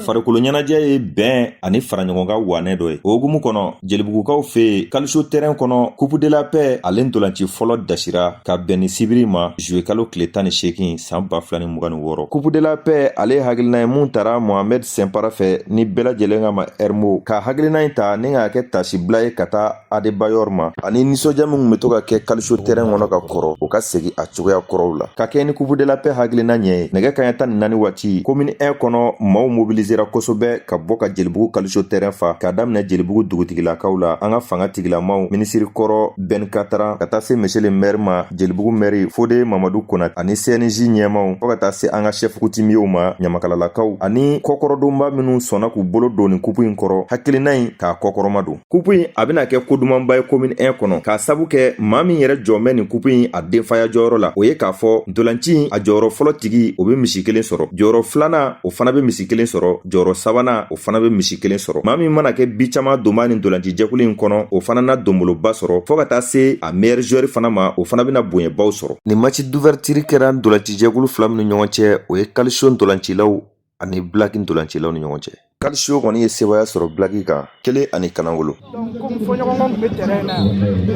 farikolo ɲɛnajɛ ye bɛn ani faraɲɔgɔn ka wanɛ dɔ ye. O hukumu kɔnɔ jelibugukaw fɛ kaliso terrain kɔnɔ coupe de la paix ale ntolanci fɔlɔ dasira ka bɛn ni sibiri ma juillet kalo tile 18 san 2026. coupe de la paix ale hakilina ye mun tara Mohamed Sempara fɛ ni bɛɛ lajɛlen ka ma Hermo ka hakilina in ta ni ka kɛ tasibila ye ka taa Adebayor ma ani nisɔndiya min bɛ to ka kɛ kaliso terrain kɔnɔ ka kɔrɔ o ka segi a cogoya kɔrɔw la ka kɛ ni coupe de la paix hakilina ɲɛ ye. Nɛgɛ kaɲa 14 waati commune 1 kɔnɔ maaw mobilisera kosɛbɛ ka bɔ ka jelibugu kaliso terrain fa ka daminɛ jelibugu dugutigilakaw la an ka fanga tigilamaw minisiri kɔrɔ Ben Katran ka taa se monsieur le maire ma jelibugu maire Fode Mamadou Konate ani CNJ ɲɛmaw fo ka taa se an ka chef coutumiers ma ɲamakalalakaw ani kɔkɔrɔdonba minnu sɔnna k'u bolo don ni kupu in kɔrɔ hakilina in k'a kɔkɔrɔma don. kupu in a bɛna kɛ kodumanba ye commune 1 kɔnɔ k'a sabu kɛ maa min yɛrɛ jɔnbɛ nin kupu in a denfaya jɔyɔrɔ la o ye k'a fɔ ntolanci a jɔyɔrɔ fɔlɔ tigi o bɛ misi kelen sɔrɔ jɔyɔrɔ filanan o fana bɛ misi kelen sɔrɔ jɔyɔrɔ sabanan o fana bɛ misi kelen sɔrɔ. maa min mana kɛ bi caman donba ni ntolanci jɛkulu in kɔnɔ o fana na donboloba sɔrɔ fo ka taa se a meilleur joueur fana ma o fana bɛna bonyabaw sɔrɔ. nin match d'ouverture kɛra ntolanci jɛkulu fila min ni ɲɔgɔn cɛ o ye Kaliso ntolancilaw ani Blaki ntolancilaw ni ɲɔgɔn cɛ. Kaliso kɔni ye sebaya sɔrɔ Blaki kan 1 ani Kanangolo. Donc comme fɔɲɔgɔnkɔ tun bɛ terrain na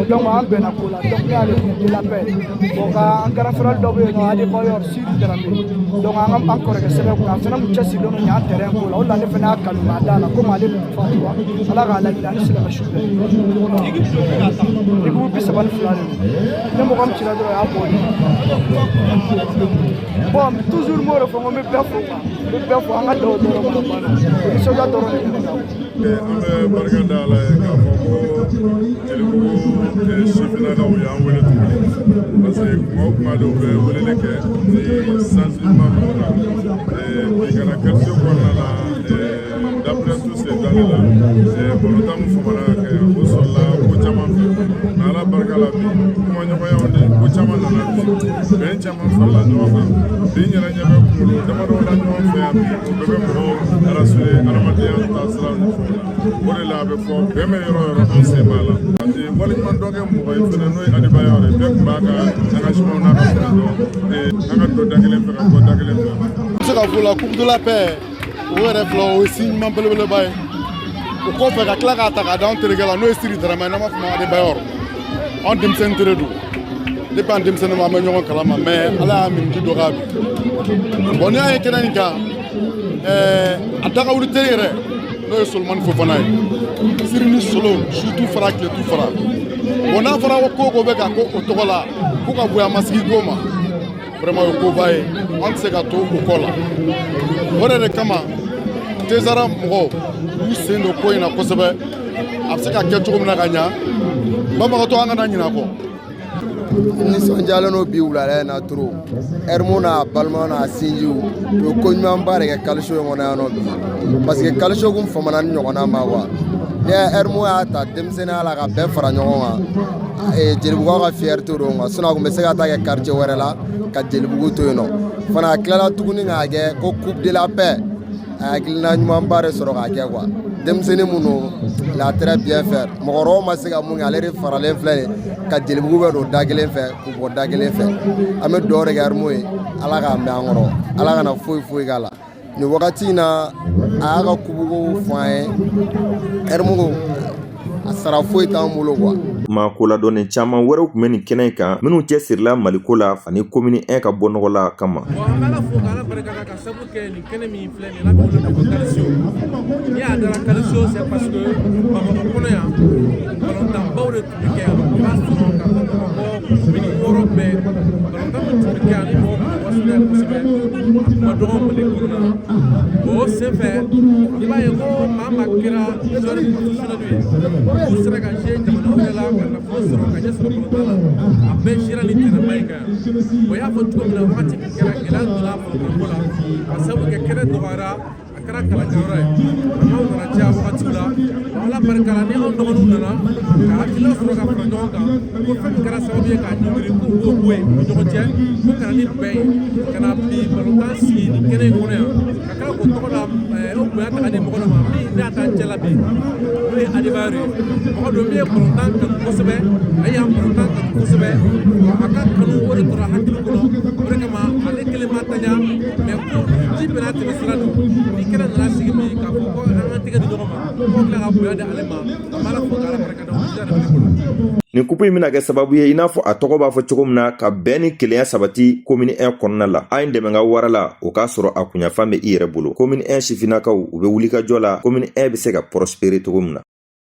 donc an bɛnna ko la donc ne y'ale coupe de la paix bon ka an grand frère dɔ bɛ yen nɔ Adebayor Sidi Darame donc an kɔrɔkɛ sɛbɛn kun a fana tun cɛsirilen don ɲan terrain ko la o de la ne fana y'a kanu k'a d'a la komi ale tun fatura Ala k'a lajɛ ani silamɛ su bɛɛ équipe 32 de don ne mɔgɔ min cira dɔrɔn o y'a bɔ bon toujours m'o de fɔ n ko n bɛ bɛɛ fɔ quoi n bɛ bɛɛ fɔ an ka daw dɔrɔn ma banna nisɔndiya dɔrɔn de bɛ ne la. An bɛ barika da Ala ye k'a fɔ ko jelibugu sifinnakaw y'an wele tuguni parce que kuma o kuma dɔw bɛ weleli kɛ sensibilisement ninnu kan i kana Kaliso kɔnɔna la d'après tous ces années là balontan min fɔmana ka kɛ o sɔrɔla ko caman fɛ mais Ala barika la bi kumaɲɔgɔnyaw ni ko caman nana bi bɛn caman farala ɲɔgɔn kan bi n yɛrɛ ɲɛ bɛ kunkolo damadɔ la ɲɔgɔn fɛ yan bi o bɛɛ bɛ mɔgɔw rassurer adamadenya taasiraw ni fɛnw na o de la a bɛ fɔ bɛn bɛ yɔrɔ o yɔrɔ an sen b'a la waliɲuman dɔ kɛ mɔgɔ ye fɛnɛ n'o ye Adebayor ye bɛɛ tun b'a ka engagement n'a ka fɛn dɔn an ka don da kelen fɛ ka bɔ da kelen fɛ. N bɛ se ka fɔ la coupe de la paix o yɛrɛ filɛ o ye signe ɲuman belebeleba ye o kɔfɛ ka tila k'a ta k'a d'an terikɛ la n'o ye Sidi Darame n'an b'a fɔ o ma Adebayor anw denmisɛnnin tere don depuis an denmisɛnnin ma an bɛ ɲɔgɔn kalama mais Ala y'a miniti dɔgɔya bi bon n'i y'a ye kɛnɛ in kan a dagawuli teri yɛrɛ n'o ye Solomani Fofana ye Siri ni Solo surtout fara tile tu fara bon n'a fɔra ko ko bɛ ka ko o tɔgɔ la ko ka bonya masigi ko ma vraiment o ye koba ye an tɛ se ka to o kɔ la o de kama Tezara mɔgɔw y'u sen don ko in na kosɛbɛ a bɛ se ka kɛ cogo min na ka ɲa banbagatɔ an kana ɲinɛ a kɔ. nisɔndiyalen n'o bi wulada in na trop Hermo n'a balimaw n'a sinjiw u ye ko ɲumanba de kɛ Kaliso in kɔnɔ yan nɔ bi parce que Kaliso kun famana ni ɲɔgɔnna ma quoi ni Hermo y'a ta denmisɛnninya la ka bɛɛ fara ɲɔgɔn kan jelibugukaw ka fierté don quoi sinon a kun bɛ se ka taa kɛ quartier wɛrɛ la ka jelibugu to yen nɔ fana a tilala tuguni k'a kɛ ko coupe de la paix a hakilina ɲumanba de sɔrɔ k'a kɛ quoi denmisɛnnin minnu il a très bien faire mɔgɔkɔrɔbaw ma se ka mun kɛ ale de faralen filɛ nin ka jelibugu bɛ don da kelen fɛ k'u bɔ da kelen fɛ an bɛ dugawu de kɛ Hermo ye Ala k'a mɛn an kɔrɔ Ala kana foyi foyi k'a la nin wagati in na a y'a ka kubuko fɔ an ye Hermo ko a sara foyi t'an bolo quoi. maa koladɔnnen caman wɛrɛw tun bɛ nin kɛnɛ in kan minnu cɛ sirila maliko la ani commune 1 ka bɔ nɔgɔ la kama. Bon an bɛ Ala fo k'Ala barikada ka sabu kɛ nin kɛnɛ min filɛ nin n'a bɛ wele ko Kaliso n'i y'a dara Kaliso c'est parce que Bamakɔ kɔnɔ yan balontanbaw de tun bɛ kɛ yan i b'a sɔrɔ ka fɔ Bamakɔ commune 6 bɛɛ balontan min tun bɛ kɛ yan ni mɔgɔw tun bɛ wasolɛ kosɛbɛ a tun ka dɔgɔ Mali kɔnɔna na bon o senfɛ i b'a ye ko maa maa kɛra joueur professionnel ye n'u sera ka jouer jamana wɛrɛ la ka nafolo sɔrɔ ka ɲɛ sɔrɔ balontan na a bɛɛ sera nin terrain in kan yan o y'a fɔ cogo min na wagati min kɛra gɛlɛya donna balontanko la ka sabu kɛ kɛnɛ dɔgɔyara a kɛra kalankɛyɔrɔ ye mankanw nana caya wagatiw la Ala barika la ni anw dɔgɔninw nana ka hakilina sɔrɔ ka fara ɲɔgɔn kan ko fɛn min kɛra sababu ye k'a ɲɔngiri k'u b'o bɔ yen u ni ɲɔgɔn cɛ ko ka na ni bɛn ye ka na bi balontan sigi nin kɛnɛ in kɔnɔ yan ka kila k'o tɔgɔ la o bonya ta ka di mɔgɔ dɔ ma min n'a ta cɛ la bi n'o ye Adebayor ye mɔgɔ dɔ min ye balontan kanu kosɛbɛ a y'an balontan kanu kosɛbɛ wa a ka kanu o de tora hakili kɔnɔ o de kama ale kelen ma taɲa mais ko ji bɛna tɛmɛ sira don ni kɛnɛ nana sigi min k'a fɔ ko an ka tɛgɛ di ɲɔgɔn ma ko tila ka bonya di ale ma an b'a la fɔ k'ala barikada o sira de bɛ ne bolo. Nin kupu in bɛna kɛ sababu ye i n'a fɔ a tɔgɔ b'a fɔ cogo min na ka bɛn ni kelenya sabati commune 1 kɔnɔna la. A ye dɛmɛ ka wara la o k'a sɔrɔ a kuɲafan bɛ i yɛrɛ bolo. Commune 1 sifinnakaw u bɛ wuli ka jɔ la commune 1 bɛ se ka prospérer cogo min na.